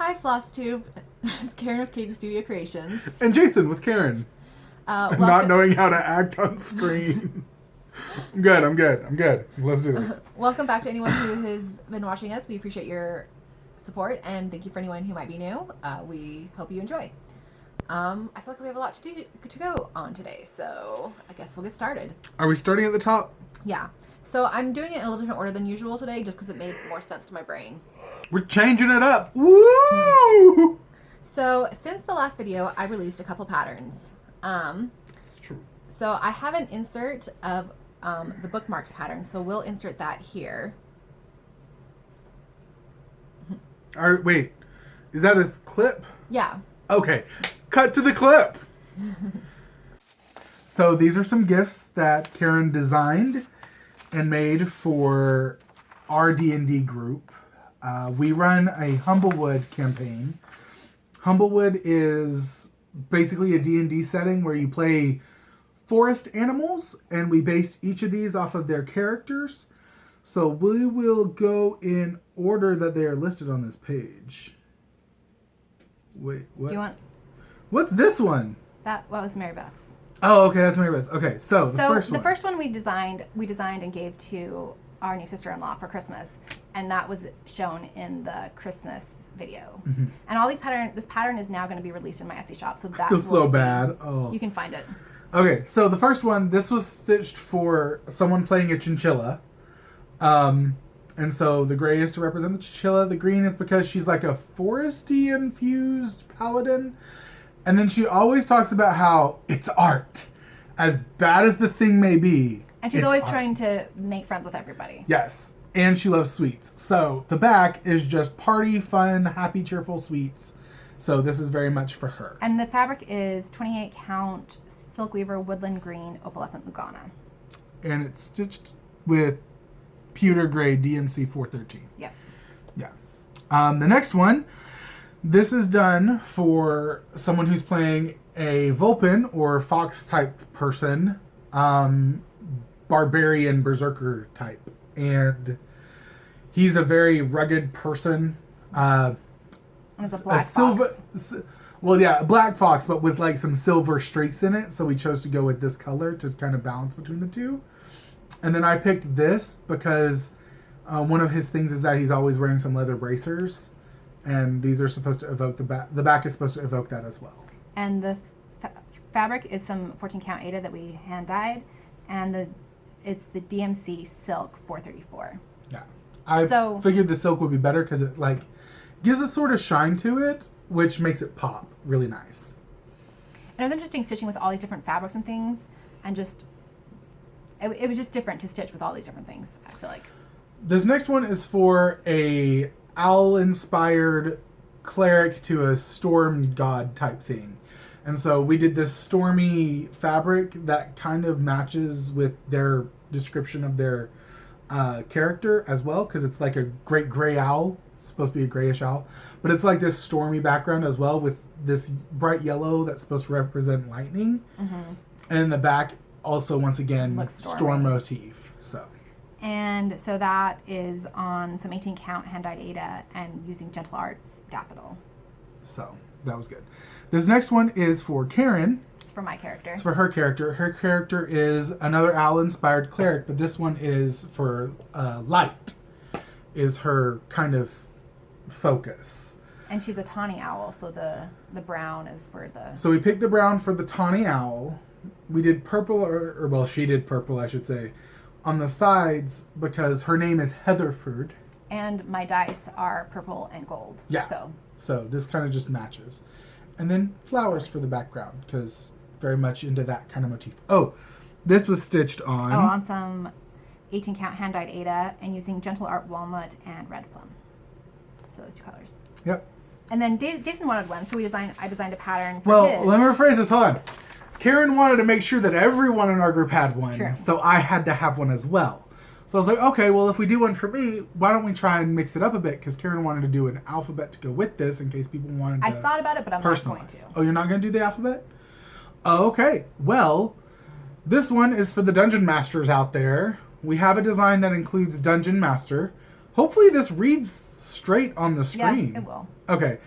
Hi, FlossTube. It's Karen with KB Studio Creations. And Jason with Karen. Not knowing how to act on screen. I'm good. Let's do this. Welcome back to anyone who has been watching us. We appreciate your support, and thank you for anyone who might be new. We hope you enjoy. I feel like we have a lot to go on today, so I guess we'll get started. Are we starting at the top? Yeah. So I'm doing it in a little different order than usual today, just because it made more sense to my brain. We're changing it up. Woo! So since the last video, I released a couple patterns. It's true. So I have an insert of the Bookmarks pattern, so we'll insert that here. All right, wait. Is that a clip? Yeah. Okay. Cut to the clip. So these are some gifts that Karen designed and made for our D&D group. We run a Humblewood campaign. Humblewood is basically a D&D setting where you play forest animals, and we based each of these off of their characters. So we will go in order that they are listed on this page. Wait, what? Do you want? What's this one? What was Mary Beth's? Oh, okay, that's Mary Beth's. Okay, so the first one we designed and gave to our new sister-in-law for Christmas, and that was shown in the Christmas video. Mm-hmm. And all this pattern is now going to be released in my Etsy shop, so that feels so bad. Oh, you can find it. Okay, so the first one, this was stitched for someone playing a chinchilla. And so the gray is to represent the chinchilla. The green is because she's like a foresty infused paladin. And then she always talks about how it's art. As bad as the thing may be. And she's always trying to make friends with everybody. Yes. And she loves sweets. So the back is just party, fun, happy, cheerful sweets. So this is very much for her. And the fabric is 28 count silk weaver woodland green opalescent Lugana. And it's stitched with pewter gray DMC 413. Yep. Yeah. The next one, this is done for someone who's playing a Vulpin or Fox type person, barbarian berserker type. And he's a very rugged person. And it's a black fox. Well, yeah, a black fox, but with like some silver streaks in it. So we chose to go with this color to kind of balance between the two. And then I picked this because one of his things is that he's always wearing some leather bracers. And these are supposed to evoke the back. The back is supposed to evoke that as well. And the fabric is some 14 count Aida that we hand dyed. And it's the DMC Silk 434. Yeah. I figured the silk would be better because it like gives a sort of shine to it, which makes it pop really nice. And it was interesting stitching with all these different fabrics and things, and just it was just different to stitch with all these different things, I feel like. This next one is for a owl-inspired cleric to a storm god type thing. And so we did this stormy fabric that kind of matches with their description of their character as well, because it's like a great gray owl. It's supposed to be a grayish owl. But it's like this stormy background as well with this bright yellow that's supposed to represent lightning. Mm-hmm. And in the back, also, once again, storm motif. And so that is on some 18 count hand-dyed Aida and using Gentle Arts Daffodil. So that was good. This next one is for Karen. It's for my character. It's for her character. Her character is another owl-inspired cleric, but this one is for light, is her kind of focus. And she's a tawny owl, so the brown is for the... So we picked the brown for the tawny owl. We did purple, or well, she did purple, I should say, on the sides because her name is Heatherford. And my dice are purple and gold. Yeah. So this kind of just matches. And then flowers for the background because very much into that kind of motif. Oh, this was stitched on... on some 18 count hand-dyed Aida and using Gentle Art Walnut and Red Plum. So those two colors. Yep. And then Jason wanted one, so I designed a pattern for Well, let me rephrase this. Hold on. Karen wanted to make sure that everyone in our group had one. True. So I had to have one as well. So I was like, okay, well, if we do one for me, why don't we try and mix it up a bit? Because Karen wanted to do an alphabet to go with this in case people wanted to I thought about it, but I'm not going to. Oh, you're not going to do the alphabet? Oh, okay. Well, this one is for the dungeon masters out there. We have a design that includes Dungeon Master. Hopefully this reads straight on the screen. Yeah, it will. Okay.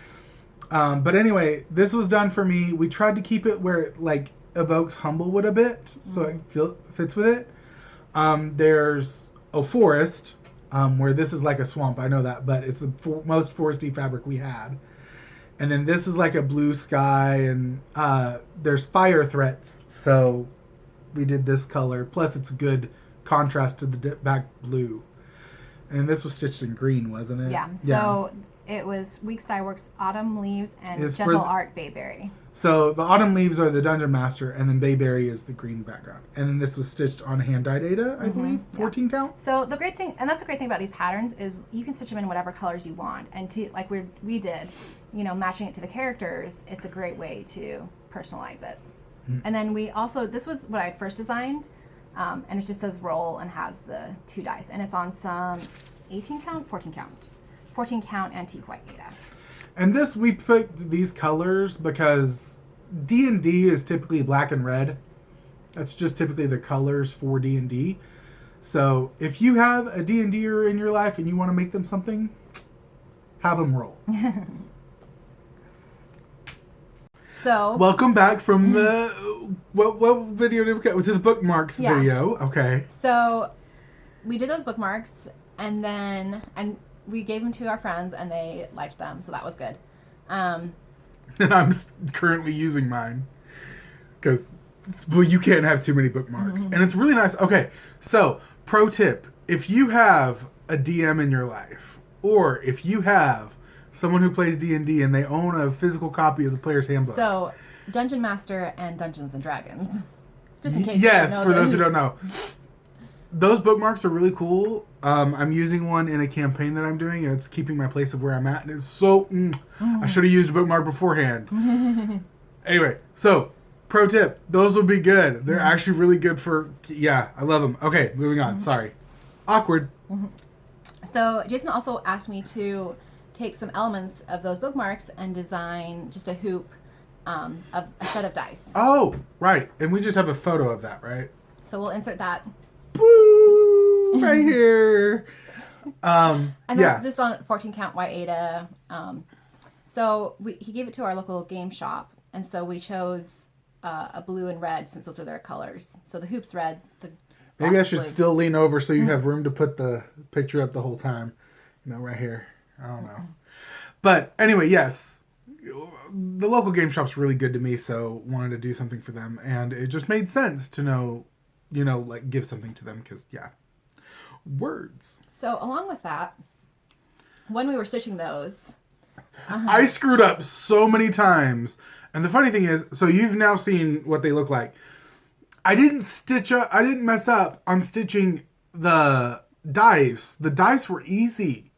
But anyway, this was done for me. We tried to keep it where it like evokes Humblewood a bit, so it fits with it. There's a forest, where this is like a swamp. I know that, but it's the most foresty fabric we had. And then this is like a blue sky, and there's fire threats, so we did this color. Plus, it's a good contrast to the back blue. And this was stitched in green, wasn't it? Yeah. So it was Weeks Dye Works Autumn Leaves and It's Gentle for- Art Bayberry. So the autumn leaves are the Dungeon Master, and then Bayberry is the green background. And then this was stitched on hand-dyed Ada, I believe, 14 count. So the great thing, and that's the great thing about these patterns, is you can stitch them in whatever colors you want. And to like we did, you know, matching it to the characters, it's a great way to personalize it. And then we also, this was what I first designed, and it just says roll and has the 2 dice, and it's on some 18 count, 14 count, 14 count antique white Ada. And this, we picked these colors because D&D is typically black and red. That's just typically the colors for D&D. So if you have a D&D'er in your life and you want to make them something, have them roll. So Welcome back from the what video did we get? Was it the Bookmarks Yeah. video? Okay. So we did those bookmarks, and we gave them to our friends, and they liked them, so that was good. And I'm currently using mine because, well, you can't have too many bookmarks, and it's really nice. Okay, so pro tip: if you have a DM in your life, or if you have someone who plays D&D and they own a physical copy of the Player's Handbook. So Dungeon Master and Dungeons and Dragons, just in case. Yes, you don't know for them. those who don't know. Those bookmarks are really cool. I'm using one in a campaign that I'm doing, and it's keeping my place of where I'm at. And it's so... I should have used a bookmark beforehand. Anyway, so, pro tip. Those will be good. They're actually really good for... Yeah, I love them. Okay, moving on. Sorry. Awkward. So Jason also asked me to take some elements of those bookmarks and design just a hoop of a set of dice. Oh, right. And we just have a photo of that, right? So we'll insert that. Boo! Right here. And yeah. that's just on 14 count white Ada. So he gave it to our local game shop, and so we chose a blue and red since those are their colors. So the hoop's red. Maybe I should blue. still lean over so you have room to put the picture up the whole time. You know, right here. I don't know. But anyway, yes. The local game shop's really good to me, so wanted to do something for them. And it just made sense to know, you know, like give something to them because, yeah. Words. So along with that, when we were stitching those... I screwed up so many times. And the funny thing is, so you've now seen what they look like. I didn't mess up on stitching the dice. The dice were easy.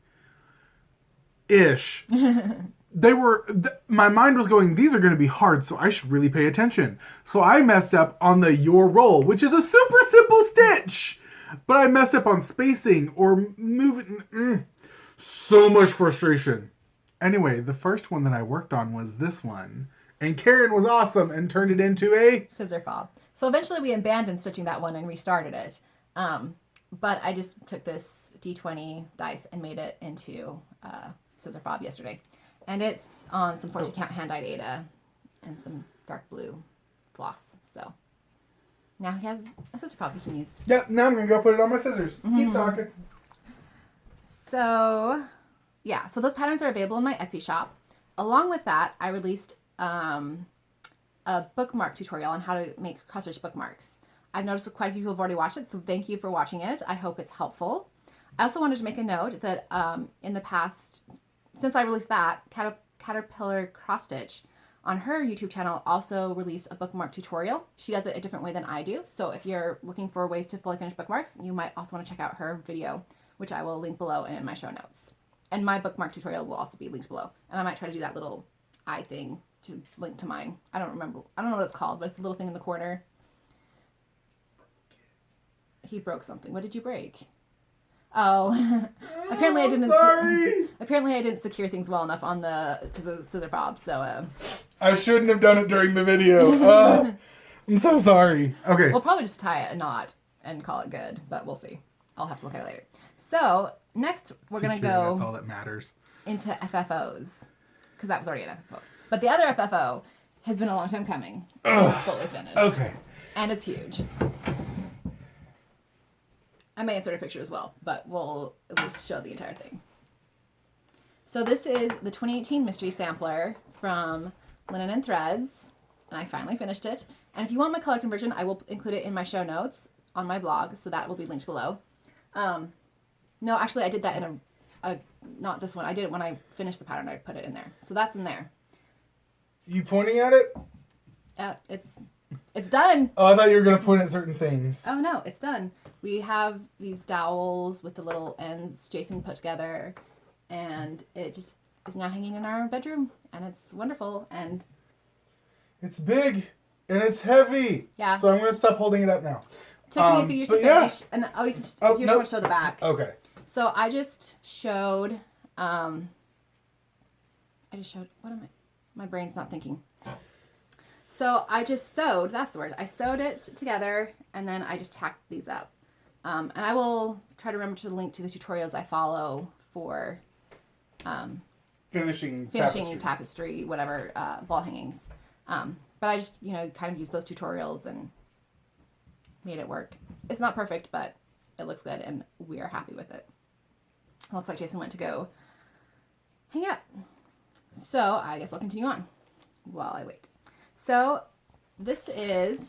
Ish. My mind was going, these are going to be hard, so I should really pay attention. So I messed up on the your roll, which is a super simple stitch. But I messed up on spacing or moving. So much frustration. Anyway, the first one that I worked on was this one. And Karen was awesome and turned it into a... scissor fob. So eventually we abandoned stitching that one and restarted it. But I just took this D20 dice and made it into scissor fob yesterday. And it's on some 14 count hand-dyed Ada and some dark blue floss. So now he has a scissor fob he can use. Yep, now I'm going to go put it on my scissors. Keep talking. So yeah, so those patterns are available in my Etsy shop. Along with that, I released a bookmark tutorial on how to make CrossStitch bookmarks. I've noticed that quite a few people have already watched it, so thank you for watching it. I hope it's helpful. I also wanted to make a note that in the past, since I released that, Caterpillar CrossStitch on her YouTube channel also released a bookmark tutorial. She does it a different way than I do, so if you're looking for ways to fully finish bookmarks, you might also want to check out her video, which I will link below and in my show notes. And my bookmark tutorial will also be linked below. And I might try to do that little eye thing to link to mine. I don't know what it's called, but it's the little thing in the corner. He broke something. What did you break? Oh, apparently I didn't. Sorry. Apparently I didn't secure things well enough on the scissor fob. So I shouldn't have done it during the video. I'm so sorry. Okay. we'll probably just tie a knot and call it good, but we'll see. I'll have to look at it later. So next we're gonna Secure, go. That's all that matters. into FFOs because that was already an FFO. But the other FFO has been a long time coming. It's fully finished. Okay. And it's huge. I may insert a picture as well, but we'll at least show the entire thing. So this is the 2018 Mystery Sampler from Linen and Threads, and I finally finished it. And if you want my color conversion, I will include it in my show notes on my blog, so that will be linked below. No, actually, I did that in not this one. I did it when I finished the pattern. I put it in there. So that's in there. You pointing at it? It's done. Oh, I thought you were going to point at certain things. Oh, no, it's done. We have these dowels with the little ends Jason put together, and it just is now hanging in our bedroom, and it's wonderful, and... It's big, and it's heavy. Yeah. So I'm going to stop holding it up now. Took me a few years to finish, and you just want to show the back. Okay. So I just showed, what am I? My brain's not thinking. So I just sewed, that's the word. I sewed it together and then I just tacked these up. And I will try to remember to link to the tutorials I follow for finishing tapestry, whatever, wall hangings. But I just, kind of used those tutorials and made it work. It's not perfect, but it looks good and we are happy with it. It looks like Jason went to go hang it up. So I guess I'll continue on while I wait. So this is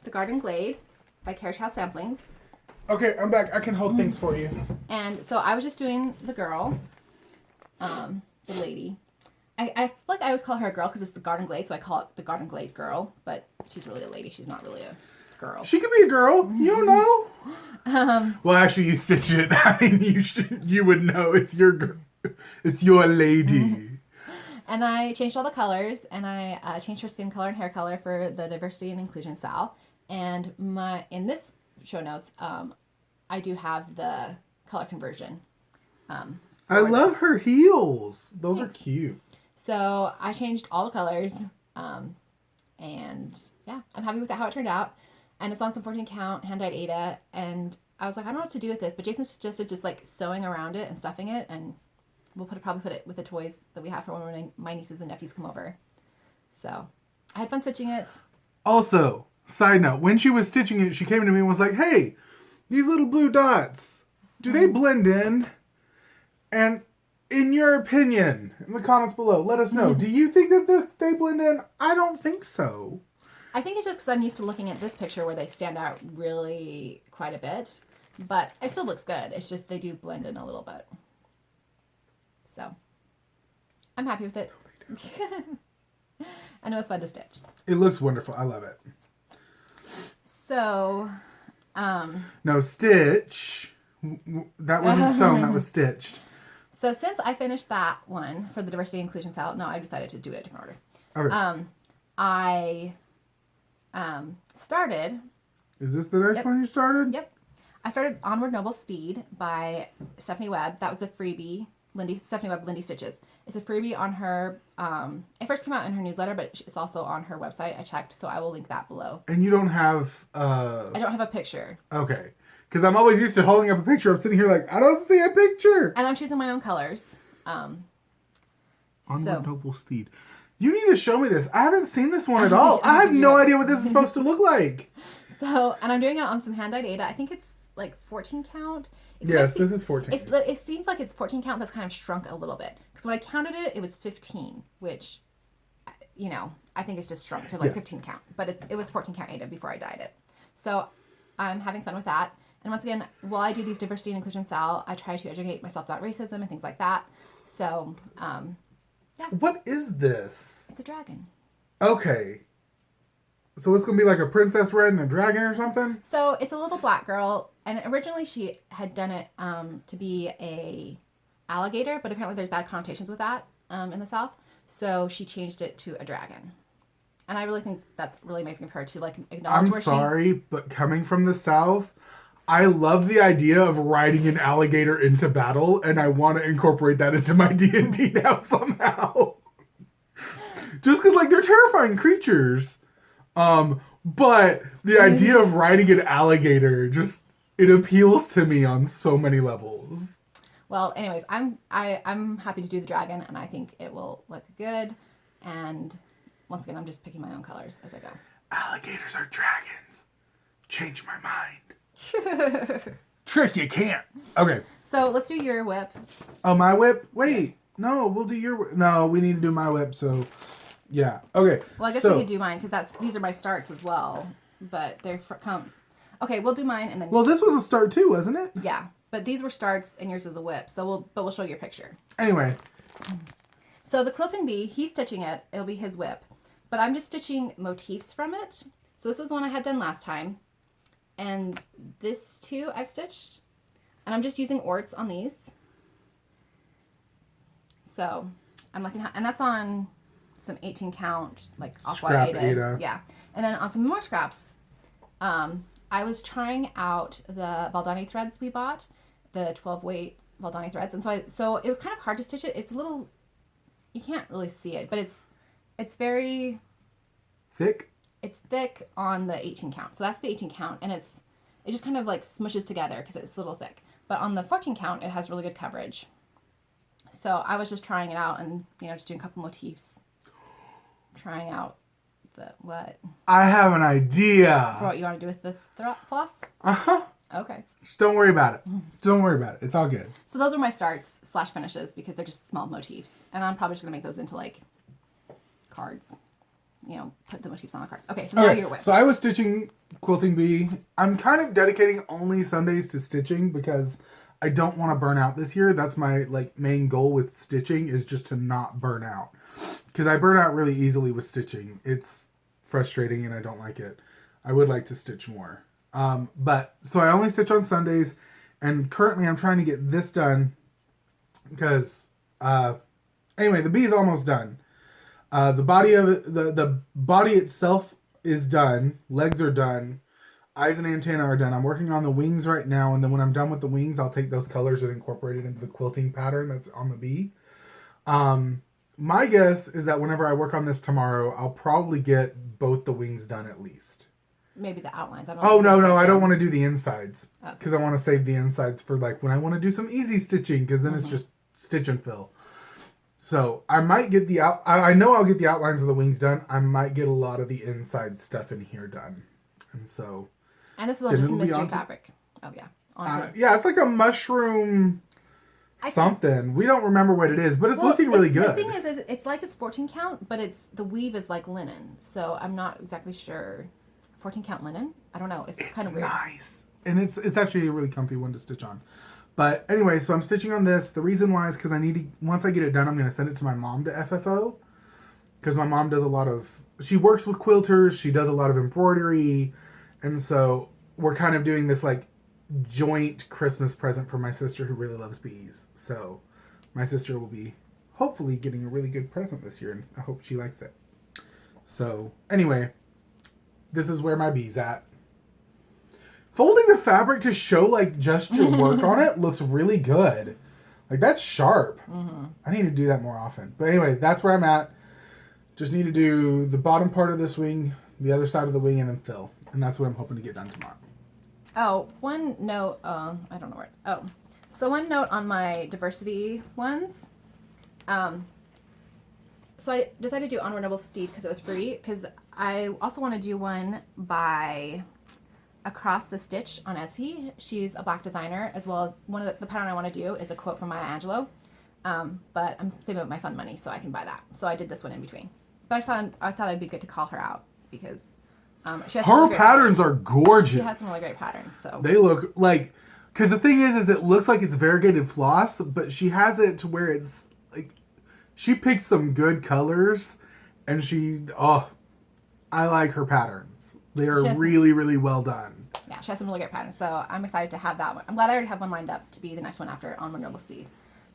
The Garden Glade by Carriage House Samplings. Okay, I'm back. I can hold things for you. And so I was just doing the girl, the lady. I feel like I always call her a girl because it's the Garden Glade, so I call it the Garden Glade girl. But she's really a lady. She's not really a girl. She could be a girl. You don't know. Well, actually, you stitch it. I mean, you would know. It's your girl. It's your lady. And I changed all the colors, and I changed her skin color and hair color for the Diversity and Inclusion SAL. And in this show notes, I do have the color conversion. I love her heels. Those are cute. So I changed all the colors, and yeah, I'm happy with how it turned out. And it's on some 14 count hand-dyed Ada, and I was like, I don't know what to do with this, but Jason suggested just like sewing around it and stuffing it, and we'll probably put it with the toys that we have for when my nieces and nephews come over. So I had fun stitching it. Also, side note, when she was stitching it, she came to me and was like, hey, these little blue dots, do they blend in? And in your opinion, in the comments below, let us know. Do you think that they blend in? I don't think so. I think it's just because I'm used to looking at this picture where they stand out really quite a bit. But it still looks good. It's just they do blend in a little bit. So, I'm happy with it. And it was fun to stitch. It looks wonderful. I love it. So, No, stitch. That wasn't sewn. That was stitched. So since I finished that one for the Diversity and Inclusion SAL, no, I decided to do it a different order. Okay. I started... Is this the next one you started? Yep. I started Onward Noble Steed by Stephanie Webb. That was a freebie. Stephanie Webb, Lindy Stitches. It's a freebie on her, it first came out in her newsletter, but it's also on her website. I checked, so I will link that below. And you don't have, I don't have a picture. Okay. Because I'm always used to holding up a picture. I'm sitting here like, I don't see a picture. And I'm choosing my own colors. Onward Noble Steed. You need to show me this. I haven't seen this one at all. I have no idea what this is supposed to look like. So, and I'm doing it on some hand-dyed Ada. I think it's like 14 count. Yes, this is 14. It seems like it's 14 count. That's kind of shrunk a little bit. Because when I counted it, it was 15, which, I think it's just shrunk to like 15 count. But it was 14 count Ada before I dyed it. So I'm having fun with that. And once again, while I do these Diversity and Inclusion SAL, I try to educate myself about racism and things like that. So, yeah. What is this? It's a dragon. Okay. So it's going to be like a princess red and a dragon or something? So it's a little black girl. And originally she had done it to be a alligator, but apparently there's bad connotations with that in the South. So she changed it to a dragon. And I really think that's really amazing of her to like acknowledge I'm sorry, but coming from the South, I love the idea of riding an alligator into battle, and I want to incorporate that into my D&D now somehow. Just because, like, they're terrifying creatures. But the idea of riding an alligator just, it appeals to me on so many levels. Well, anyways, I'm happy to do the dragon, and I think it will look good. And once again, I'm just picking my own colors as I go. Alligators are dragons. Change my mind. Trick, you can't. Okay. So let's do your whip. Oh, my whip? Wait. No, we'll do your whip. No, we need to do my whip, so... Yeah. Okay. Well, I guess we could do mine, because these are my starts as well. But they're... Okay, we'll do mine, and then... Well, this was a start, too, wasn't it? Yeah. But these were starts, and yours is a whip. So we'll show you a picture. Anyway. So the quilting bee, he's stitching it. It'll be his whip. But I'm just stitching motifs from it. So this was the one I had done last time. And this too I've stitched. And I'm just using orts on these. So I'm looking at, and that's on some 18 count, like off-white Ada. Yeah. And then on some more scraps, I was trying out the Valdani threads we bought, the 12 weight Valdani threads. And so it was kind of hard to stitch it. It's a little, you can't really see it, but it's very thick. It's thick on the 18 count. So that's the 18 count, and it just kind of like smushes together because it's a little thick. But on the 14 count, it has really good coverage. So I was just trying it out and, just doing a couple motifs. Trying out what? I have an idea. For what you want to do with the floss? Uh-huh. Okay. Just don't worry about it. Don't worry about it. It's all good. So those are my starts / finishes because they're just small motifs. And I'm probably just going to make those into like cards. Put the motifs on the cards. Okay, so now your whip. So I was stitching Quilting Bee. I'm kind of dedicating only Sundays to stitching because I don't want to burn out this year. That's my main goal with stitching is just to not burn out. Because I burn out really easily with stitching. It's frustrating and I don't like it. I would like to stitch more. So I only stitch on Sundays, and currently I'm trying to get this done because, anyway, the bee is almost done. The body of it, the body itself is done. Legs are done. Eyes and antenna are done. I'm working on the wings right now, and then when I'm done with the wings, I'll take those colors and incorporate it into the quilting pattern that's on the bee. My guess is that whenever I work on this tomorrow, I'll probably get both the wings done at least. Maybe the outlines. No, I don't want to do the insides because I want to save the insides for when I want to do some easy stitching because then it's just stitch and fill. So I might get I know I'll get the outlines of the wings done. I might get a lot of the inside stuff in here done. And so. And this is all just mystery fabric. Oh yeah. Yeah, it's like a mushroom something. We don't remember what it is, but it's looking really good. The thing is it's like it's 14 count, but the weave is like linen. So I'm not exactly sure. 14 count linen? I don't know. It's kind of weird. Nice. And it's actually a really comfy one to stitch on. But anyway, so I'm stitching on this. The reason why is because I need to, once I get it done, I'm going to send it to my mom to FFO. Because my mom does she works with quilters. She does a lot of embroidery. And so we're kind of doing this joint Christmas present for my sister who really loves bees. So my sister will be hopefully getting a really good present this year. And I hope she likes it. So anyway, this is where my bee's at. Folding the fabric to show just your work on it looks really good. That's sharp. Mm-hmm. I need to do that more often. But anyway, that's where I'm at. Just need to do the bottom part of this wing, the other side of the wing, and then fill. And that's what I'm hoping to get done tomorrow. Oh, one note. I don't know where. So one note on my diversity ones. So I decided to do Onward Noble Steed because it was free. Because I also want to do one by Across the Stitch on Etsy. She's a black designer, as well as one of the pattern I want to do is a quote from Maya Angelou. But I'm saving up my fund money so I can buy that. So I did this one in between. But I thought it'd be good to call her out because she has her patterns are gorgeous. She has some really great patterns. So they look because the thing is it looks like it's variegated floss, but she has it to where it's she picks some good colors, and I like her patterns. They are really, really well done. Yeah, she has some really great patterns, so I'm excited to have that one. I'm glad I already have one lined up to be the next one after Onward Noble Steed,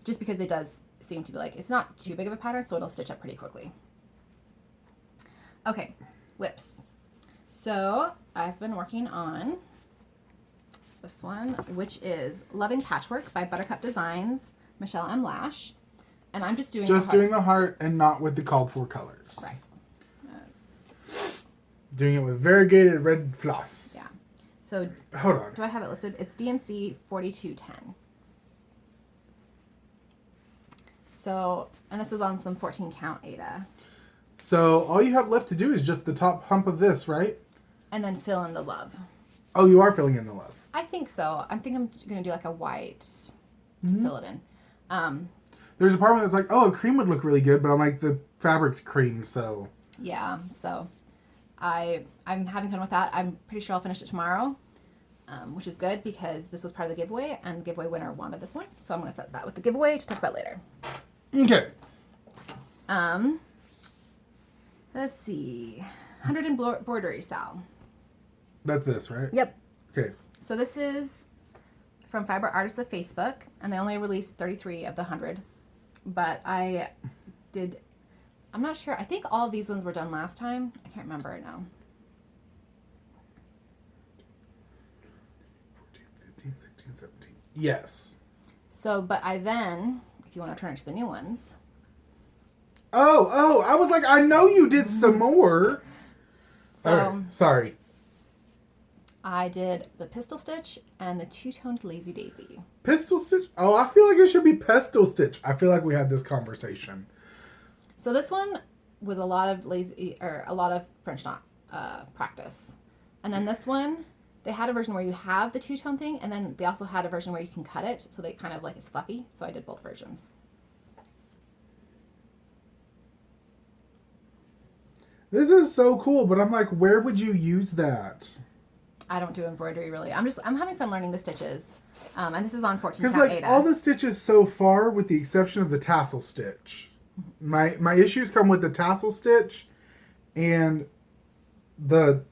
just because it does seem to be it's not too big of a pattern, so it'll stitch up pretty quickly. Okay, whips. So I've been working on this one, which is Loving Patchwork by Buttercup Designs, Michelle M. Lash. And I'm just doing the heart and not with the called for colors. Right. Doing it with variegated red floss. Yeah. So hold on. Do I have it listed? It's DMC 4210. So, and this is on some 14 count Ada. So all you have left to do is just the top hump of this, right? And then fill in the love. Oh, you are filling in the love. I think so. I'm going to do like a white to fill it in. There's a part where it's like, oh, a cream would look really good, but I'm like, the fabric's cream, so. Yeah, so I'm having fun with that. I'm pretty sure I'll finish it tomorrow, which is good because this was part of the giveaway, and the giveaway winner wanted this one. So I'm going to set that with the giveaway to talk about later. Okay. Let's see. 100 Embroidery SAL. That's this, right? Yep. Okay. So this is from Fiber Artists of Facebook, and they only released 33 of the 100. But I'm not sure. I think all of these ones were done last time. I can't remember it now. 14, 15, 16, 17. Yes. So, but I then, if you want to turn it to the new ones. Oh, I was like, I know you did some more. So, Okay, sorry. I did the Pistol Stitch and the two-toned Lazy Daisy. Pistol Stitch? Oh, I feel like it should be Pestle Stitch. I feel like we had this conversation. So this one was a lot of French knot practice. And then this one, they had a version where you have the two-tone thing, and then they also had a version where you can cut it, so they kind of like it's fluffy. So I did both versions. This is so cool, but I'm like, where would you use that? I don't do embroidery really. I'm having fun learning the stitches. And this is on 14 count Because like Ada. all the stitches so far, with the exception of the tassel stitch, my issues come with the tassel stitch and the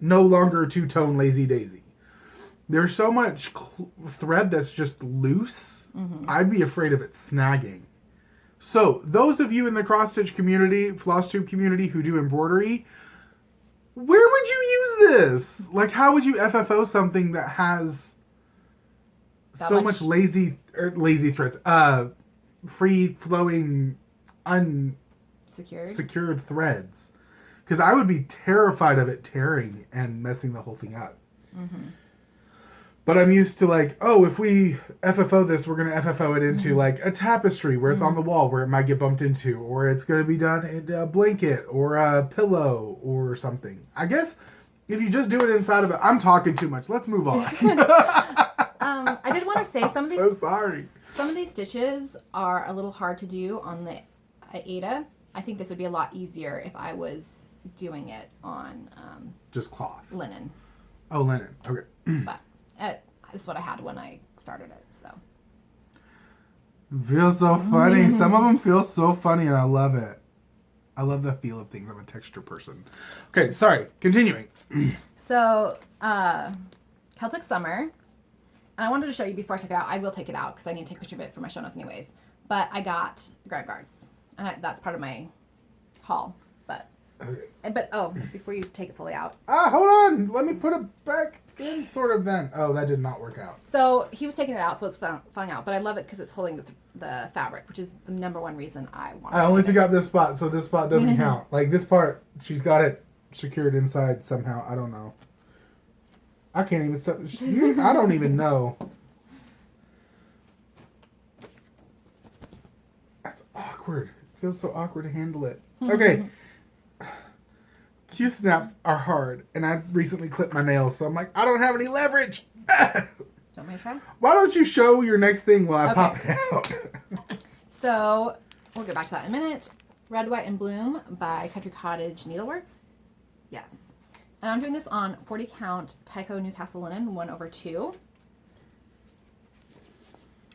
no longer two-tone Lazy Daisy. There's so much thread that's just loose. I'd be afraid of it snagging. So those of you in the CrossStitch community, FlossTube community who do embroidery, where would you use this? Like, how would you FFO something that has so much lazy threads, free flowing, unsecured threads? Because I would be terrified of it tearing and messing the whole thing up. But I'm used to like, oh, if we FFO this, we're going to FFO it into like a tapestry where it's on the wall where it might get bumped into, or it's going to be done in a blanket or a pillow or something. I guess if you just do it inside of it, I'm talking too much. Let's move on. I did want to say some of these. So sorry. Some of these stitches are a little hard to do on the Ada. I think this would be a lot easier if I was doing it on just cloth. Linen. Oh, linen. Okay. But it's what I had when I started it. So. Feels so funny. Some of them feel so funny, and I love it. I love the feel of things. I'm a texture person. Okay, sorry. Continuing. So, Celtic Summer. And I wanted to show you before I take it out. I will take it out because I need to take a picture of it for my show notes anyways. But I got the grab guards. And that's part of my haul. But before you take it fully out. Hold on. Let me put it back in sort of then. Oh, that did not work out. So he was taking it out, so it's falling out. But I love it because it's holding the fabric, which is the number one reason I want. I only took out this spot, so this spot doesn't count. Like this part, she's got it secured inside somehow. I don't know. I can't even. I don't even know. That's awkward. It feels so awkward to handle it. Okay. Q snaps are hard, and I recently clipped my nails, so I'm like, I don't have any leverage. Want me to try? Why don't you show your next thing while I pop it out? So we'll get back to that in a minute. Red, White, and Bloom by Country Cottage Needleworks. Yes. And I'm doing this on 40 count Tyco Newcastle linen 1/2.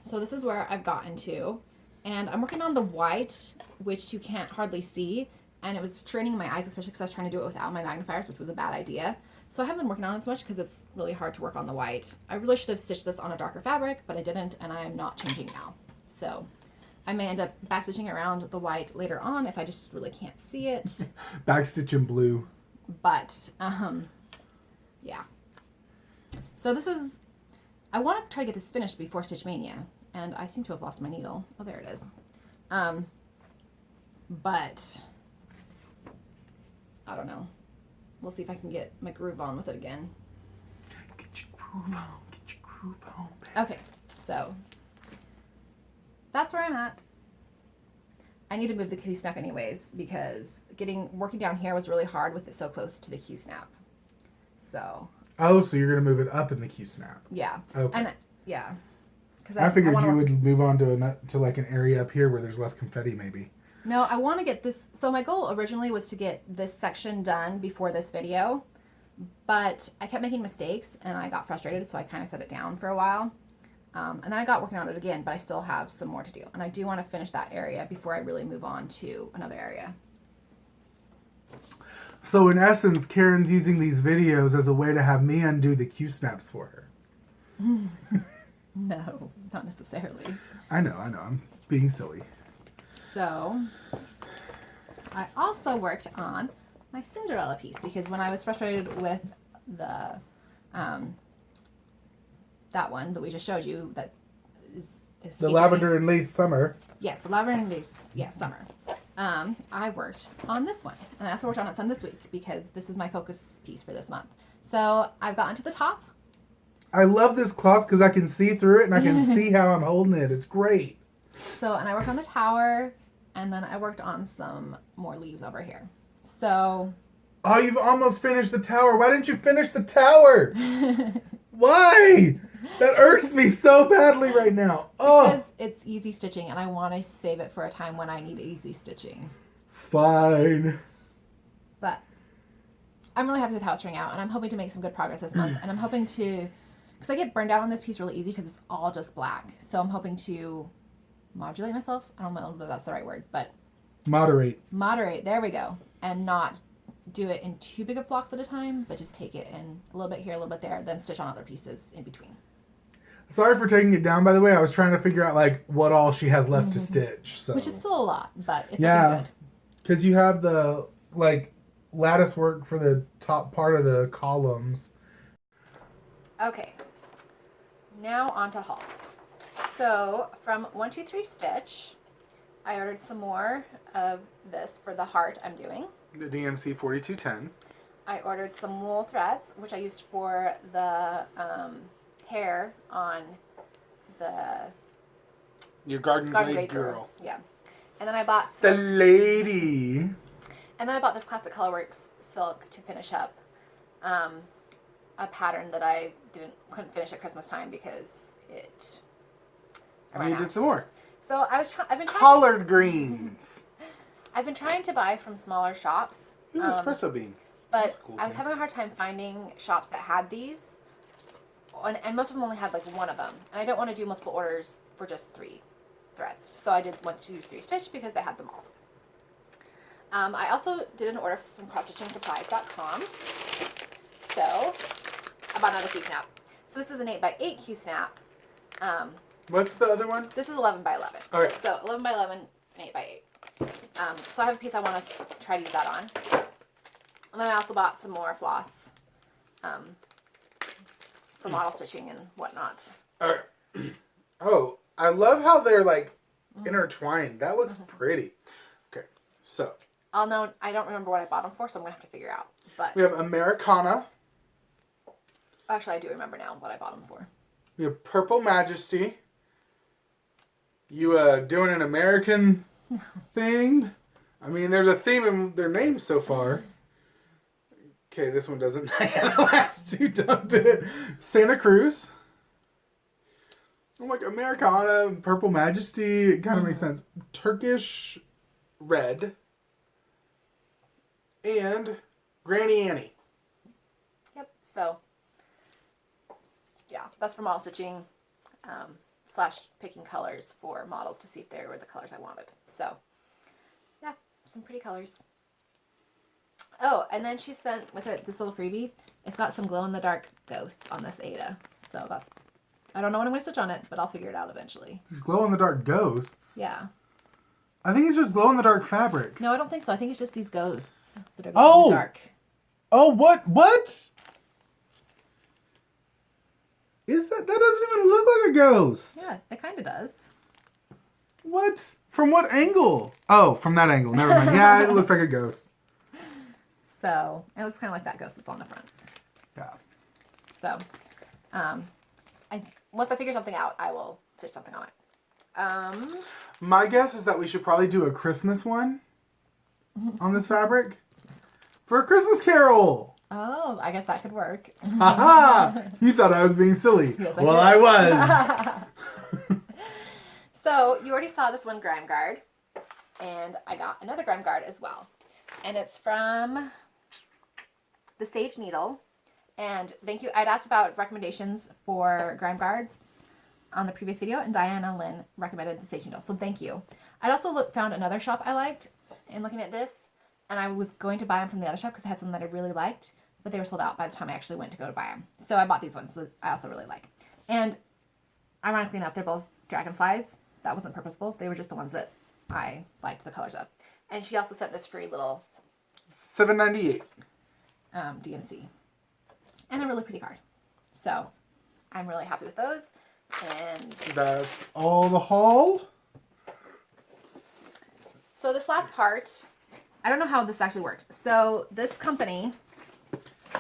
So this is where I've gotten to. And I'm working on the white, which you can't hardly see. And it was straining my eyes, especially because I was trying to do it without my magnifiers, which was a bad idea. So I haven't been working on it as much because it's really hard to work on the white. I really should have stitched this on a darker fabric, but I didn't, and I am not changing now. So I may end up backstitching around the white later on if I just really can't see it. Backstitch in blue. But, yeah. So this is, I want to try to get this finished before Stitch Mania, and I seem to have lost my needle. Oh, there it is. But I don't know. We'll see if I can get my groove on with it again. Get your groove on. Get your groove on. Okay, so that's where I'm at. I need to move the Q-snap anyways because working down here was really hard with it so close to the Q-snap. So. Oh, so you're gonna move it up in the Q-snap. Yeah. Okay. And yeah. I figured you would move on to like an area up here where there's less confetti, maybe. No, I want to get this. So my goal originally was to get this section done before this video, but I kept making mistakes and I got frustrated, so I kind of set it down for a while. And then I got working on it again, but I still have some more to do. And I do want to finish that area before I really move on to another area. So in essence, Karen's using these videos as a way to have me undo the Q-snaps for her. No, not necessarily. I know. I'm being silly. So, I also worked on my Cinderella piece because when I was frustrated with the, that one that we just showed you that is the lavender and lace summer. Yes, the lavender and lace, summer. I worked on this one. And I also worked on it some this week because this is my focus piece for this month. So, I've gotten to the top. I love this cloth because I can see through it and I can see how I'm holding it. It's great. So, and I worked on the tower, and then I worked on some more leaves over here. So. Oh, you've almost finished the tower. Why didn't you finish the tower? Why? That irks me so badly right now. Oh. Because it's easy stitching, and I want to save it for a time when I need easy stitching. Fine. But I'm really happy with how it's turning out, and I'm hoping to make some good progress this month. And I'm hoping to, because I get burned out on this piece really easy because it's all just black. So I'm hoping to modulate myself. I don't know if that's the right word, but moderate. There we go. And not do it in too big of blocks at a time, but just take it in a little bit here, a little bit there, then stitch on other pieces in between. Sorry for taking it down, by the way. I was trying to figure out like what all she has left to stitch. So. Which is still a lot, but it's looking good. Because you have the like lattice work for the top part of the columns. Okay. Now on to haul. So from 123 Stitch, I ordered some more of this for the heart I'm doing. The DMC 4210. I ordered some wool threads, which I used for the hair on your Garden Glade girl. Yeah. And then I bought some, the lady. And then I bought this Classic Colorworks silk to finish up a pattern that I couldn't finish at Christmas time because I ran out. Did some more. So I've been trying collard greens. I've been trying to buy from smaller shops. Ooh, espresso bean. But cool, I was having a hard time finding shops that had these. And most of them only had like one of them. And I don't want to do multiple orders for just 3 threads. So I did 1, 2, 3 stitch because they had them all. I also did an order from CrossStitchingSupplies.com. So I bought another Q-snap. So this is an 8x8 Q-snap. What's the other one? This is 11x11. Okay. So 11x11 and 8x8. So I have a piece I want to try to use that on. And then I also bought some more floss for model stitching and whatnot. Oh, I love how they're like intertwined. That looks pretty. Okay, so. I don't remember what I bought them for, so I'm going to have to figure out. But we have Americana. Actually, I do remember now what I bought them for. We have Purple Majesty. You doing an American thing? I mean, there's a theme in their names so far. Okay, this one doesn't. The last two don't do it. Santa Cruz. I'm like Americana, Purple Majesty. It kind of makes sense. Turkish Red. And Granny Annie. Yep. So, yeah, that's for model stitching / picking colors for models to see if they were the colors I wanted. So, yeah, some pretty colors. Oh, and then she sent with it this little freebie. It's got some glow-in-the-dark ghosts on this Ada. So that's, I don't know when I'm going to stitch on it, but I'll figure it out eventually. Glow-in-the-dark ghosts? Yeah. I think it's just glow-in-the-dark fabric. No, I don't think so. I think it's just these ghosts that are glow-in-the-dark. Oh, what? What? Is that? That doesn't even look like a ghost. Yeah, it kind of does. What? From what angle? Oh, from that angle. Never mind. Yeah, it looks like a ghost. So, it looks kind of like that ghost that's on the front. Yeah. So, once I figure something out, I will stitch something on it. My guess is that we should probably do a Christmas one on this fabric for a Christmas Carol. Oh, I guess that could work. Haha! You thought I was being silly. Yes, well, I was. So you already saw this one grime guard, and I got another grime guard as well, and it's from the Sage Needle. And thank you. I'd asked about recommendations for grime guards on the previous video, and Diana Lynn recommended the Sage Needle, so thank you. I'd also found another shop I liked in looking at this, and I was going to buy them from the other shop because they had some that I really liked, but they were sold out by the time I actually went to go to buy them. So I bought these ones that I also really like. And ironically enough, they're both dragonflies. That wasn't purposeful. They were just the ones that I liked the colors of. And she also sent this free little $7.98. DMC. And a really pretty card. So I'm really happy with those. And that's all the haul. So this last part, I don't know how this actually works. So this company,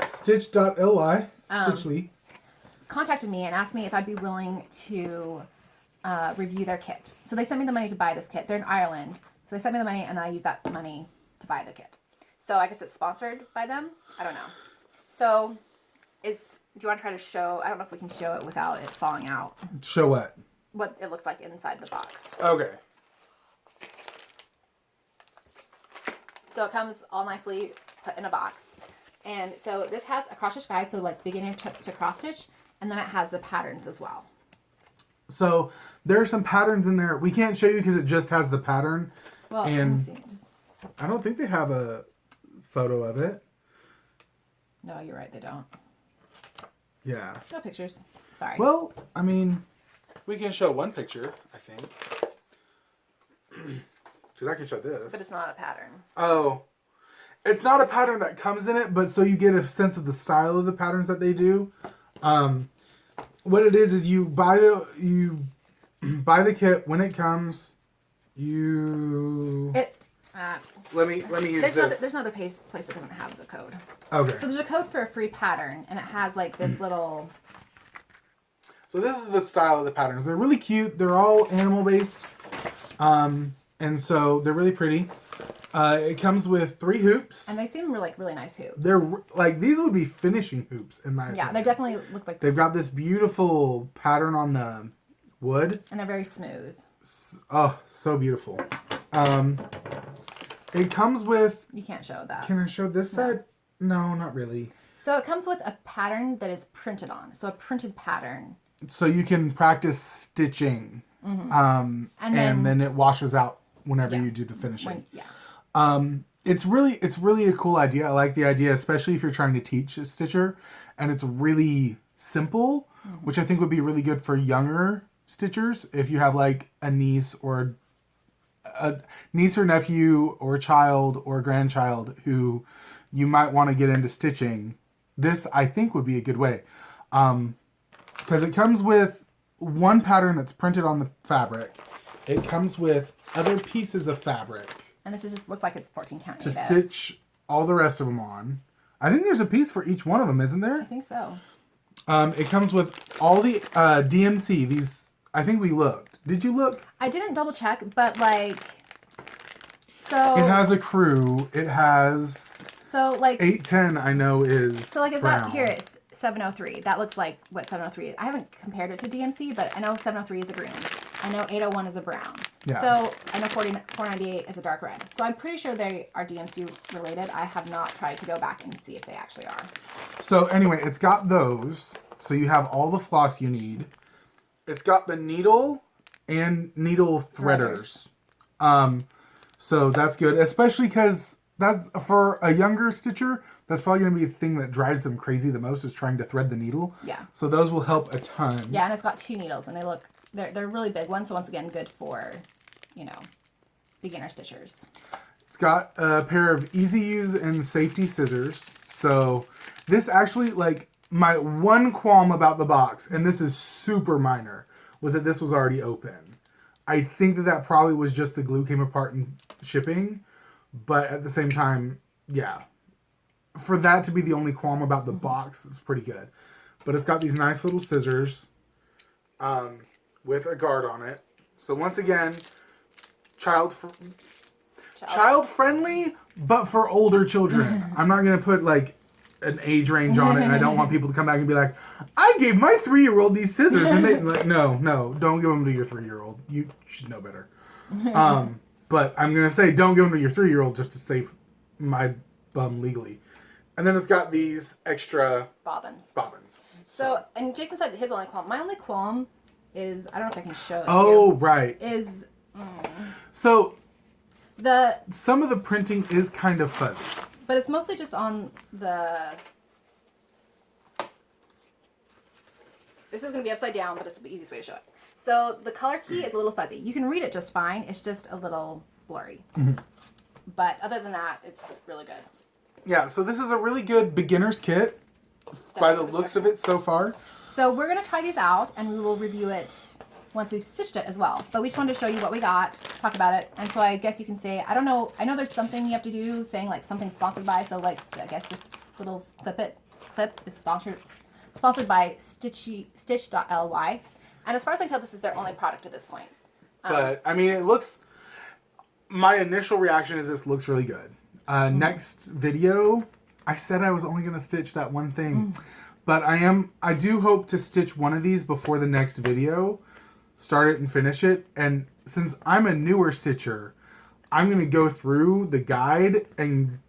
Stitch.ly, Stitchly, contacted me and asked me if I'd be willing to review their kit. So they sent me the money to buy this kit. They're in Ireland. So they sent me the money and I used that money to buy the kit. So I guess it's sponsored by them. I don't know. So do you want to try to show, I don't know if we can show it without it falling out. Show what? What it looks like inside the box. Okay. So it comes all nicely put in a box. And so this has a cross-stitch guide, so like beginner tips to cross-stitch, and then it has the patterns as well. So there are some patterns in there. We can't show you because it just has the pattern. Well, and let me see. I don't think they have a photo of it. No, you're right, they don't. Yeah. No pictures. Sorry. Well, I mean, we can show one picture, I think. Because I can show this. But it's not a pattern. Oh. It's not a pattern that comes in it, but so you get a sense of the style of the patterns that they do. What it is you buy the kit when it comes. Let me use this. There's another place that doesn't have the code. Okay. So there's a code for a free pattern, and it has like this little. So this is the style of the patterns. They're really cute. They're all animal based, and so they're really pretty. It comes with 3 hoops. And they seem really nice hoops. They're like, these would be finishing hoops in my opinion. Yeah, they definitely look like. They've got this beautiful pattern on the wood. And they're very smooth. Oh, so beautiful. It comes with. You can't show that. Can I show this side? No, not really. So it comes with a pattern that is printed on. So a printed pattern. So you can practice stitching. Mm-hmm. And then it washes out whenever you do the finishing. It's really a cool idea. I like the idea, especially if you're trying to teach a stitcher, and it's really simple, which I think would be really good for younger stitchers. If you have like a niece or nephew or child or grandchild who you might want to get into stitching, this I think would be a good way, because it comes with one pattern that's printed on the fabric. It comes with other pieces of fabric. And this just looks like it's 14 count. To stitch all the rest of them on. I think there's a piece for each one of them, isn't there? I think so. It comes with all the DMC. These, I think we looked. Did you look? I didn't double check, but like, so. It has a crew. It has. So like. 810 I know is. So like it's brown. not, here it's 703. That looks like what 703 is. I haven't compared it to DMC, but I know 703 is a green. I know 801 is a brown. Yeah. So I know 498 is a dark red. So I'm pretty sure they are DMC related. I have not tried to go back and see if they actually are. So anyway, it's got those. So you have all the floss you need. It's got the needle and needle threaders. So that's good, especially because that's for a younger stitcher. That's probably going to be the thing that drives them crazy the most, is trying to thread the needle. Yeah. So those will help a ton. Yeah, and it's got 2 needles, and they're really big ones. So once again, good for, beginner stitchers. It's got a pair of easy use and safety scissors. So this actually, like, my one qualm about the box, and this is super minor, was that this was already open. I think that probably was just the glue came apart in shipping, but at the same time, yeah. For that to be the only qualm about the box, it's pretty good. But it's got these nice little scissors with a guard on it. So once again, child-friendly, but for older children. I'm not going to put like an age range on it, and I don't want people to come back and be like, I gave my 3-year-old these scissors, and they like, no, don't give them to your 3-year-old. You should know better. But I'm going to say don't give them to your 3-year-old just to save my bum legally. And then it's got these extra bobbins. So and Jason said his only qualm. My only qualm is, I don't know if I can show it to you. Oh, right. Is So the some of the printing is kind of fuzzy. But it's mostly just on the... This is going to be upside down, but it's the easiest way to show it. So the color key is a little fuzzy. You can read it just fine. It's just a little blurry. But other than that, it's really good. Yeah, so this is a really good beginner's kit by the looks of it so far. So we're going to try these out, and we will review it once we've stitched it as well. But we just wanted to show you what we got, talk about it. And so I guess you can say, I don't know, I know there's something you have to do saying like something sponsored by. So like, I guess this little clip is sponsored by Stitch.ly. And as far as I can tell, this is their only product at this point. But I mean, it looks, my initial reaction is this looks really good. Next video, I said I was only going to stitch that one thing, but I do hope to stitch one of these before the next video. Start it and finish it. And since I'm a newer stitcher, I'm going to go through the guide and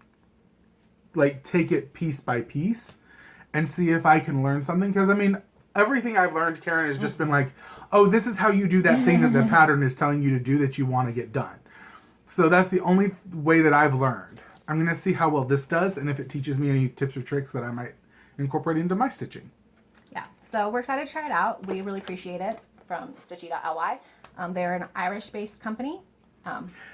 like take it piece by piece and see if I can learn something. Because I mean, everything I've learned, Karen, has just been like, oh, this is how you do that thing that the pattern is telling you to do that you want to get done. So that's the only way that I've learned. I'm going to see how well this does and if it teaches me any tips or tricks that I might incorporate into my stitching. Yeah, so we're excited to try it out. We really appreciate it. From Stitchy.ly. They're an Irish-based company.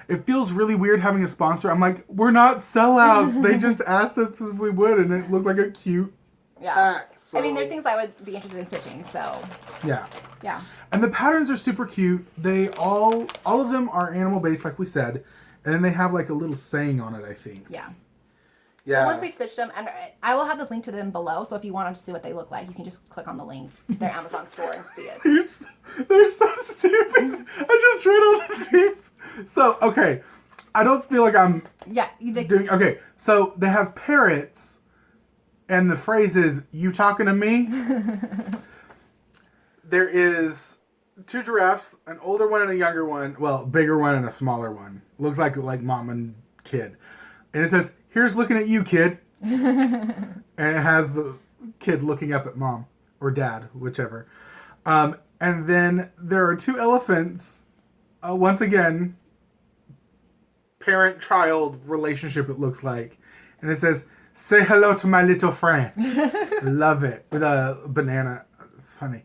It feels really weird having a sponsor. I'm like, we're not sellouts. They just asked us if we would, and it looked like a cute act. So. I mean, there's things I would be interested in stitching, so. Yeah. Yeah. And the patterns are super cute. They all of them are animal-based, like we said, and then they have like a little saying on it, I think. Yeah. Yeah. So once we've stitched them, and I will have the link to them below, so if you wanted to see what they look like, you can just click on the link to their Amazon store and see it. They're so stupid. I just read all the things. So, okay. I don't feel like I'm doing... Okay, so they have parrots, and the phrase is, you talking to me? There is 2 giraffes, an older one and a younger one. Well, bigger one and a smaller one. Looks like mom and kid. And it says... Here's looking at you, kid. And it has the kid looking up at mom or dad, whichever. And then there are 2 elephants. Once again, parent-child relationship, it looks like. And it says, say hello to my little friend. Love it. With a banana. It's funny.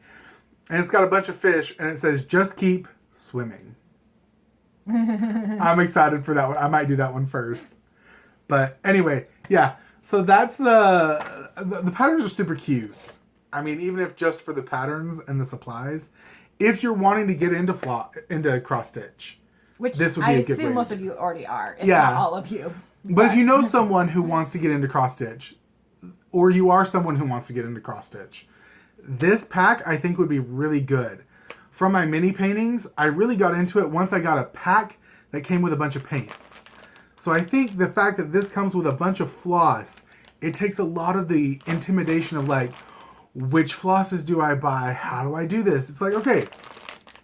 And it's got a bunch of fish. And it says, just keep swimming. I'm excited for that one. I might do that one first. But anyway, yeah. So that's the patterns are super cute. I mean, even if just for the patterns and the supplies, if you're wanting to get into CrossStitch, which this would be I a good assume way most of you already are, if not all of you. But if you know someone who wants to get into CrossStitch, or you are someone who wants to get into CrossStitch, this pack I think would be really good. From my mini paintings, I really got into it once I got a pack that came with a bunch of paints. So I think the fact that this comes with a bunch of floss, it takes a lot of the intimidation of like, which flosses do I buy? How do I do this? It's like, okay,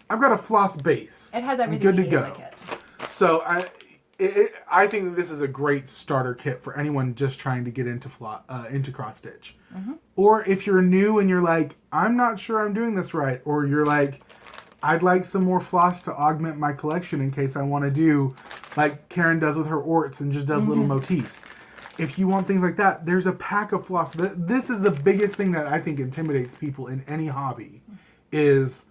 I've got a floss base. It has everything you need in the kit. So I think that this is a great starter kit for anyone just trying to get into CrossStitch. Or if you're new and you're like, I'm not sure I'm doing this right, or you're like, I'd like some more floss to augment my collection in case I want to do like Karen does with her orts and just does little motifs. If you want things like that, there's a pack of floss. This is the biggest thing that I think intimidates people in any hobby, is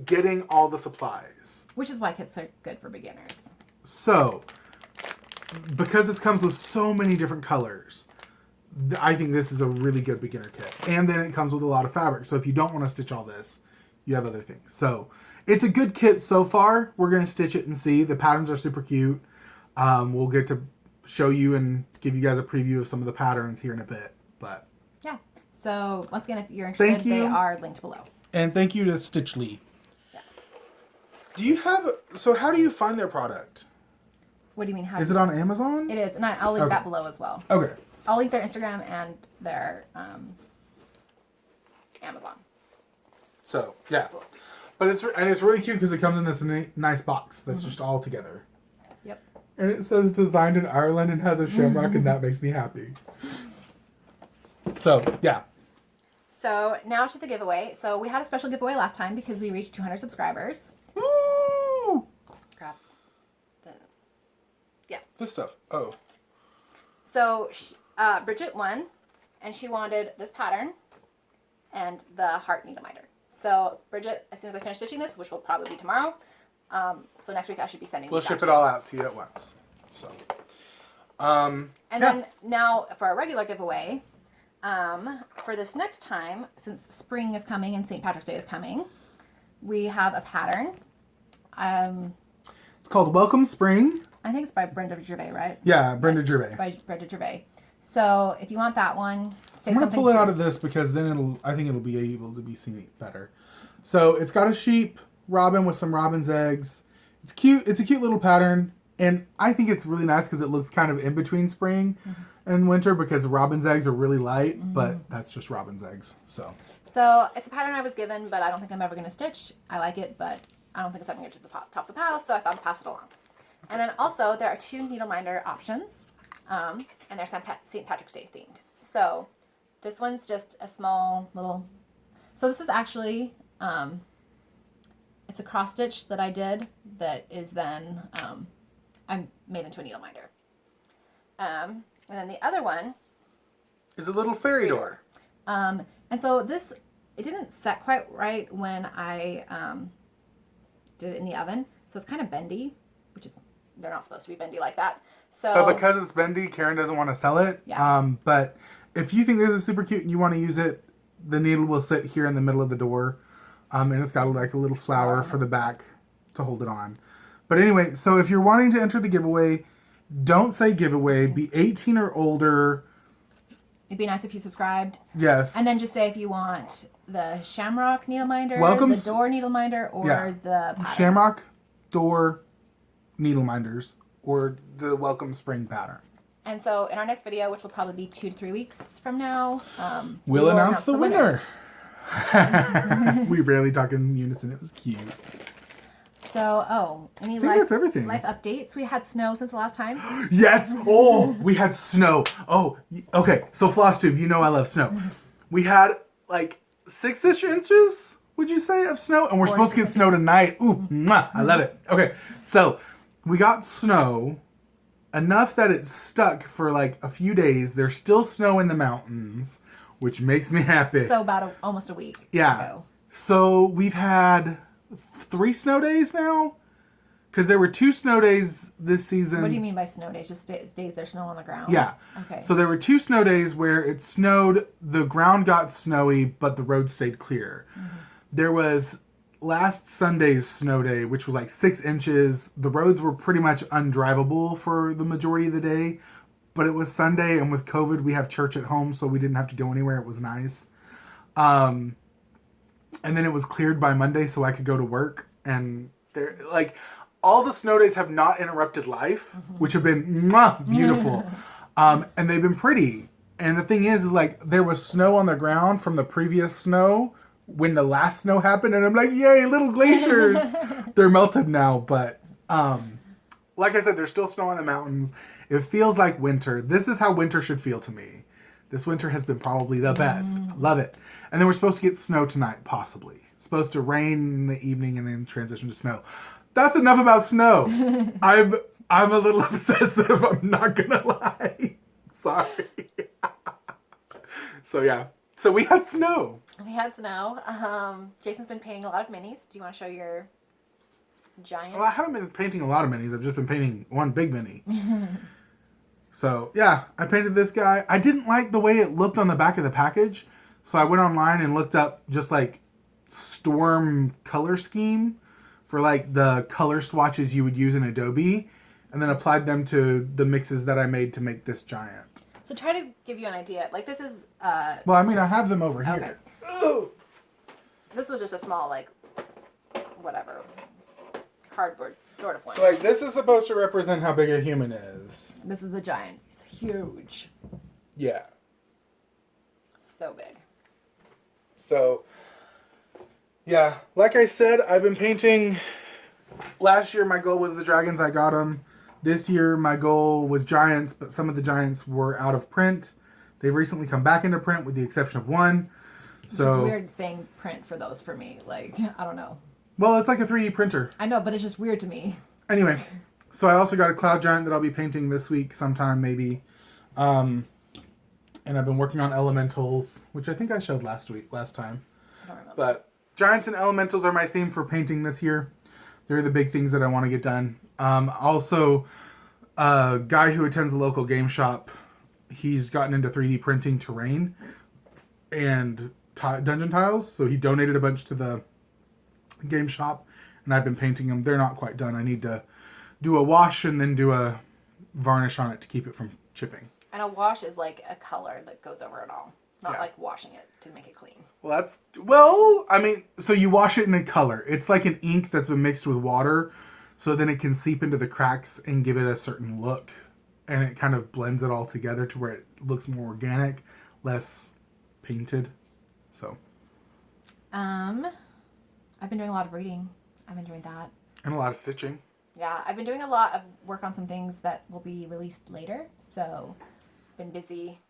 getting all the supplies. Which is why kits are good for beginners. So, because this comes with so many different colors, I think this is a really good beginner kit. And then it comes with a lot of fabric. So if you don't want to stitch all this, you have other things. So it's a good kit so far. We're going to stitch it and see. The patterns are super cute. We'll get to show you and give you guys a preview of some of the patterns here in a bit. But yeah. So once again, if you're interested, they are linked below. And thank you to Stitchly. Yeah. Do you have... So how do you find their product? What do you mean? How Is it on Amazon? It is, and I'll link that below as well. Okay. I'll link their Instagram and their Amazon. So, yeah. But it's really cute because it comes in this nice box that's just all together. Yep. And it says designed in Ireland and has a shamrock, and that makes me happy. So, yeah. So now to the giveaway. So we had a special giveaway last time because we reached 200 subscribers. Woo! Grab This stuff. Oh. So Bridget won, and she wanted this pattern and the heart needle minder. So Bridget, as soon as I finish stitching this, which will probably be tomorrow, so next week I should be sending. We'll ship it all out to you at once. So. And then now for our regular giveaway, for this next time, since spring is coming and St. Patrick's Day is coming, we have a pattern. It's called Welcome Spring. I think it's by Brenda Gervais, right? Yeah, Brenda Gervais. By Brenda Gervais. So if you want that one, say I'm gonna something. pull it out of this because then I think it'll be able to be seen better. So it's got a sheep robin with some robin's eggs. It's cute. It's a cute little pattern, and I think it's really nice because it looks kind of in between spring and winter because robin's eggs are really light, but that's just robin's eggs. So It's a pattern I was given, but I don't think I'm ever going to stitch. I like it, but I don't think it's ever going to get to the top of the pile, so I thought I'd pass it along. And then also, there are 2 needle minder options, and they're St. Patrick's Day themed. So this one's just a small little... So this is actually... it's a cross stitch that I did that is then I made into a needle minder. And then the other one is a little fairy door. And so this, it didn't set quite right when I did it in the oven. So it's kind of bendy, which is, they're not supposed to be bendy like that. So But because it's bendy, Karen doesn't want to sell it. Yeah. But if you think this is super cute and you want to use it, the needle will sit here in the middle of the door. And it's got like a little flower for the back to hold it on. But anyway, so if you're wanting to enter the giveaway, don't say giveaway. Be 18 or older. it'd be nice if you subscribed. Yes. And then just say if you want the shamrock needle minder, Welcome the door needle minder, or the pattern. Shamrock, door, needle minders, or the Welcome Spring pattern. And so in our next video, which will probably be 2 to 3 weeks from now, We'll announce the winner. We rarely talk in unison. It was cute. So, any I think that's everything. life updates? We had snow since the last time. Yes! Oh, we had snow. Oh, okay. So FlossTube, you know I love snow. We had like 6-ish inches, would you say, of snow? And we're supposed to get snow tonight. Ooh, mwah, I love it. Okay, so we got snow enough that it stuck for like a few days. There's still snow in the mountains, which makes me happy. So about almost a week ago. So we've had 3 snow days now, because there were 2 snow days this season. What do you mean by snow days? Just days there's snow on the ground? Yeah. Okay. So there were 2 snow days where it snowed, the ground got snowy, but the road stayed clear. Mm-hmm. There was last Sunday's snow day, which was like 6 inches. The roads were pretty much undrivable for the majority of the day, but it was Sunday, and with COVID, we have church at home, so we didn't have to go anywhere. It was nice. And then it was cleared by Monday, so I could go to work. And there, like, all the snow days have not interrupted life, which have been beautiful. And they've been pretty. And the thing is like, there was snow on the ground from the previous snow when the last snow happened, and I'm like, yay, little glaciers. They're melted now, but like I said, there's still snow on the mountains. It feels like winter. This is how winter should feel to me. This winter has been probably the best. Love it. And then we're supposed to get snow tonight, possibly. It's supposed to rain in the evening and then transition to snow. That's enough about snow. I'm a little obsessive, I'm not gonna lie. Sorry. So yeah. So we had snow. We had snow. Jason's been painting a lot of minis. Do you want to show your giant? Well, I haven't been painting a lot of minis. I've just been painting one big mini. So, yeah, I painted this guy. I didn't like the way it looked on the back of the package. So I went online and looked up just like Storm color scheme for like the color swatches you would use in Adobe. And then applied them to the mixes that I made to make this giant. So try to give you an idea. Like this is... well, I mean, I have them over here. Okay. Oh. This was just a small, like, whatever, cardboard sort of one. So like this is supposed to represent how big a human is. This is the giant. He's huge. Yeah. So big. So, yeah, like I said, I've been painting. Last year my goal was the dragons, I got them. This year my goal was giants, but some of the giants were out of print. They've recently come back into print with the exception of one. So It's just weird saying print for those for me. Like, I don't know. Well, it's like a 3D printer. I know, but it's just weird to me. Anyway, so I also got a cloud giant that I'll be painting this week sometime maybe. And I've been working on elementals, which I think I showed last time. I don't remember. But giants and elementals are my theme for painting this year. They're the big things that I want to get done. Also, a guy who attends the local game shop, he's gotten into 3D printing terrain and dungeon tiles. So he donated a bunch to the game shop, and I've been painting them. They're not quite done. I need to do a wash and then do a varnish on it to keep it from chipping. And a wash is like a color that goes over it all. Not Yeah. like washing it to make it clean. So you wash it in a color. It's like an ink that's been mixed with water, so then it can seep into the cracks and give it a certain look. And it kind of blends it all together to where it looks more organic, less painted. So. I've been doing a lot of reading. I'm enjoying that. And a lot of stitching. Yeah, I've been doing a lot of work on some things that will be released later. So, been busy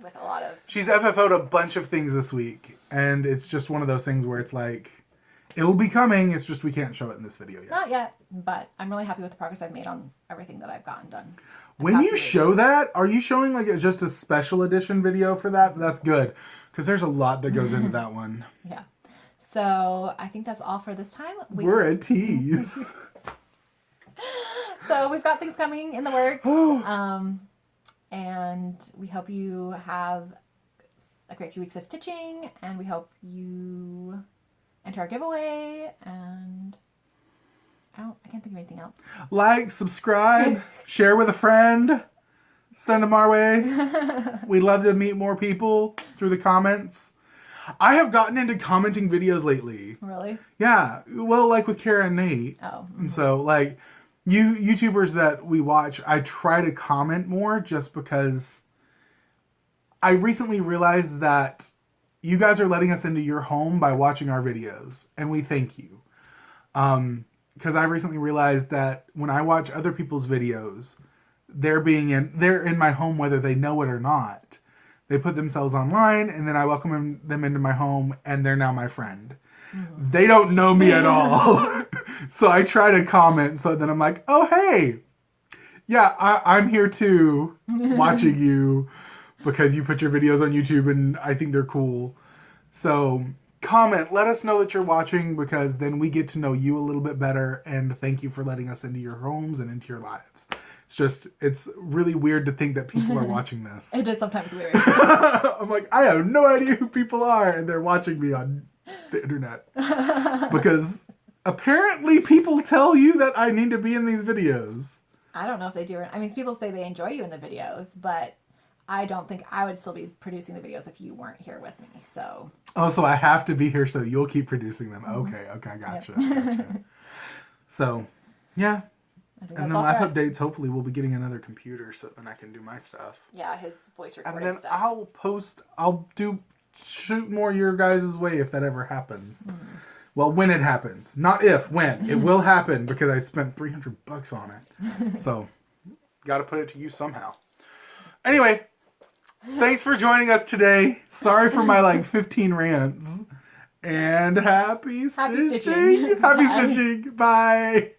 with a lot of... She's FFO'd a bunch of things this week. And it's just one of those things where it's like, it'll be coming. It's just we can't show it in this video yet. Not yet, but I'm really happy with the progress I've made on everything that I've gotten done. When you show that, are you showing like just a special edition video for that? That's good. Because there's a lot that goes into that one. Yeah. So, I think that's all for this time. We're a tease. So, we've got things coming in the works. And we hope you have a great few weeks of stitching. And we hope you enter our giveaway. And I can't think of anything else. Like, subscribe, share with a friend, send them our way. We'd love to meet more people through the comments. I have gotten into commenting videos lately. Really? Yeah. Well, like with Kara and Nate. Oh. And so, like, YouTubers that we watch, I try to comment more just because I recently realized that you guys are letting us into your home by watching our videos. And we thank you. Because I recently realized that when I watch other people's videos, they're in my home whether they know it or not. They put themselves online, and then I welcome them into my home, and they're now my friend. Mm-hmm. They don't know me at all. So I try to comment, so then I'm like, oh, hey. Yeah, I'm here too, watching you, because you put your videos on YouTube, and I think they're cool. So comment, let us know that you're watching, because then we get to know you a little bit better, and thank you for letting us into your homes and into your lives. It's really weird to think that people are watching this. It is sometimes weird. I'm like, I have no idea who people are, and they're watching me on the internet. Because apparently people tell you that I need to be in these videos. I don't know if they do. I mean, people say they enjoy you in the videos, but I don't think I would still be producing the videos if you weren't here with me, so... Oh, so I have to be here so you'll keep producing them. Okay, gotcha. Yep. Gotcha. So, yeah. And then life updates, hopefully we'll be getting another computer so then I can do my stuff. Yeah, his voice recording and then stuff. I'll shoot more your guys' way if that ever happens. Mm. Well, when it happens. Not if, when. It will happen because I spent $300 on it. So, got to put it to use somehow. Anyway, thanks for joining us today. Sorry for my 15 rants. And happy stitching. Happy stitching. Happy stitching. Bye.